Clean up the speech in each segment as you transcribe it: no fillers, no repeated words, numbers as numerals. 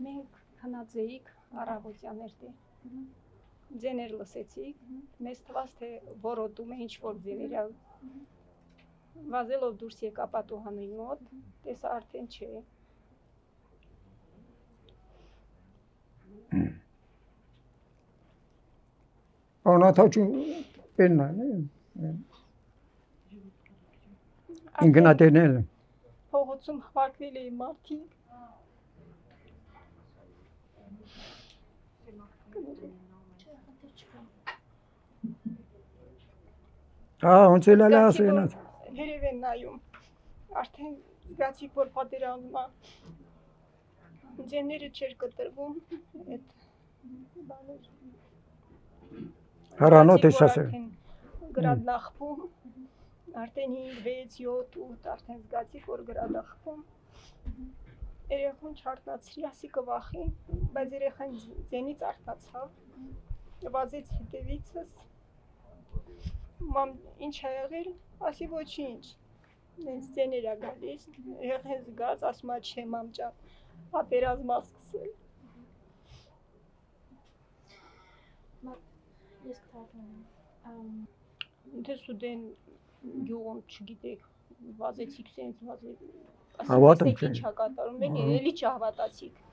Մենք քնած էինք առավոտյան երթի։ Ձեներ լսեցիք, մեզ թվաց թե որոտում է ինչ-որ ձեներ։ Վազելով դուրս եկա պատուհանի մոտ, տեսա արդեն չէ։ Անաթաչու պեննա, ինգնատերնել։ Փողոցում հավաքվել էին մարդիկ։ Ոնց էլ է ասեն։ Երև են նայում, արդեն զգացիք, որ պատերազմա ձեները չէր կտրվում, այդ բաներ։ Հրանոթ ես ասել։ Գրադնախվում, արդեն 5, 6, 7, 8 արդեն զգացիք, որ գրադախվում։ Երեխուն չարտնացրի, ասի կվախի, բայց երեխան ձենից արթնացավ, վազեց հետևիցս, մամ ինչ ա եղել, ասի ոչինչ, նենց ձեներ ա գալիս, երեխեն զգաց, ասում ա չէ մամ ջան, պատերազմ ա սկսել։ Ես կթարգմանեմ։ Դե սուդեն գյուղում չգիտեք, վազեցիք սենց վազեք, Հավատում ինչ ա կատարում, էլի չհավատացիք։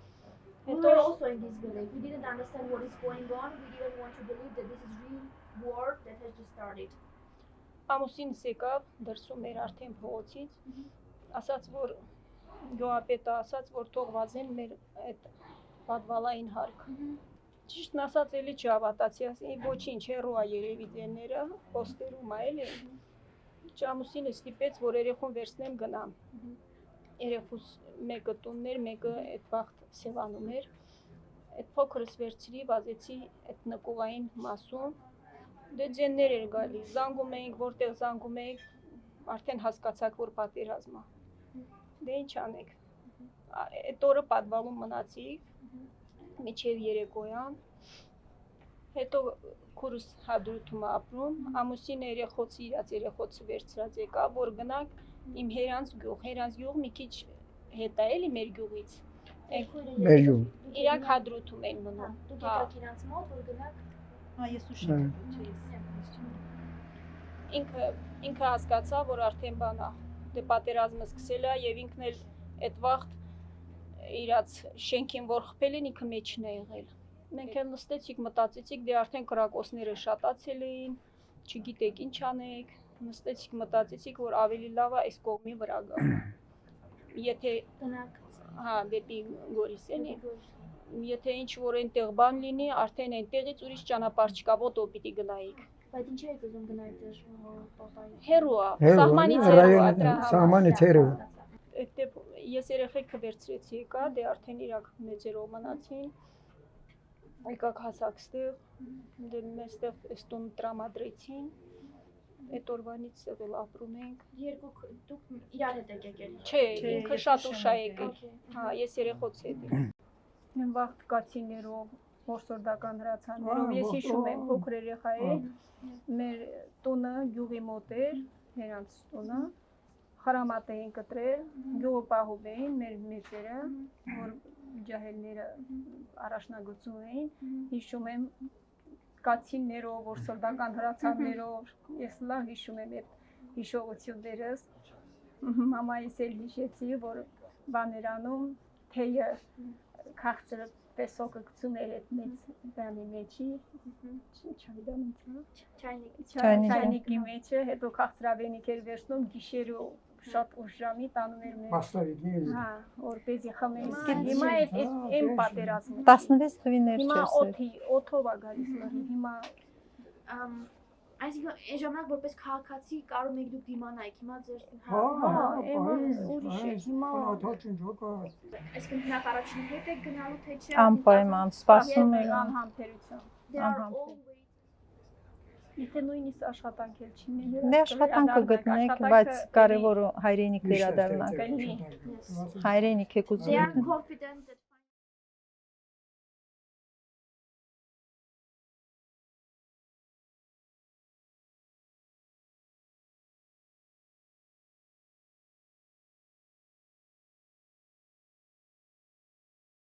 We were also in disbelief. We didn't understand what is going on. We didn't want to believe that this is real war that has just started. Ամուսինս եկավ, դրսում էր արդեն փողոցից, ասաց, որ գյուղապետը ասաց, որ թող վազեն մեր այդ պատվալային հարկ։ Ճիշտն ասած էլի չհավատացի, ասի ոչինչ, հեռու ա երևի ձեները, պոստերում ա էլի։ Ամուսինը ստիպեց, որ երեխուն վերցնեմ գնամ։ Երեխուս մեկը տունն էր, մեկը այդ վաղտ Սևանում էր։ Այդ փոքրս վերցրի, վազեցի այդ նկուղային մասում։ Դե ձեններ էր գալիս, զանգում էինք, որտեղ զանգում էինք, արդեն հասկացաք, որ պատերազմ ա։ Դե ինչ անեք։ Այդ օրը պատվալում մնացիք, մինչև երեկոյան։ Հետո քուրս Հադրութում ապրում, ամուսինը երեխոցը իրաց երեխոցը վերցրած եկավ, որ գնանք իմ Հերանց գյուղ մի քիչ հետ է էլի մեր գյուղից։ Մեր գյուղ։ Իրանք Հադրութում են մնում։ Դուք եկաք իրանց մոտ, որ գնաք։ Ես ուշեմ, Ինքը հասկացավ, որ արդեն բան ա, դե պատերազմը սկսել է եւ ինքն էլ այդ վաղտ իրաց շենքին որ խփել են, ինքը մեջն է եղել։ Մենք էլ նստեցիք, մտածեցիք, դե արդեն կրակոցները շատացել էին, չգիտեք ինչ անեք, նստեցիք, մտածեցիք, որ ավելի լավ է այս կողմի վրա գա։ Եթե Գնաք։ հա, դեպի Գորիս էլի։ Եթե ինչ որ այնտեղ բան լինի, արդեն այնտեղից ուրիշ ճանապարհ չկա, ոտով պիտի գնայիք։ Բայց ինչ եք ուզում գնալ դեր պարտային։ Հերու է, սահմանից հերու է դրա համար։ Սահմանից հերու։ Այդտեղ ես երեխեքը վերցրեցի եկա, դե արդեն իրանք մեծերով մնացին։ Եկաք հասակ ստեղ, դե մեստեղ այս տուն տրամադրեցին։ Այդ օրվանից էլ ապրում ենք։ Երկուք դուք իրար հետ եք եկել։ Չէ, ինքը շատ ուշ է եկել։ Հա, ես երեխոց հետ եմ։ Եմ վաղ կացիներով, որսորդական հրացաններով, ես հիշում եմ փոքր երեխա էի, մեր տունը գյուղի մոտ էր, Հերանց տունը, խրամատ էին կտրել, գյուղը պահում էին մեր մեծերը, որ ջահելները առաջնագծում էին, հիշում եմ կացիններով, որսորդական հրացաններով, ես լավ հիշում եմ այդ հիշողություններս, մամայիս էլ հիշեցի, որ բաներ անում, թեյը քաղցրը տեսոկը գցում էր այդ մեծ բանի մեջի, չայնիկի մեջը, հետո քաղցրավենիք էր վերցնում, գիշերու շատ ուշ ժամի տանում էր մեր։ Մաստավիդի։ Հա, որպեսզի խմեին։ Հիմա այդ պատերազմը։ 16 թվիներ Հիմա չէր։ օթով է գալիս լրի, հիմա Այսինքն այն ժամանակ որպես քաղաքացի կարող եք դուք դիմանայիք, հիմա ձեր ուրիշ է, հիմա այսինքն հնարավոր առաջին հետ եք գնալու թե չէ։ Անպայման, սպասում եք։ անհամբերություն։ Եթե նույնիսկ աշխատանք էլ չունենա։ Դե աշխատանքը գտնեք, բայց կարևորը հայրենիք վերադառնաք։ Հայրենիք եք ուզում։ They are confident that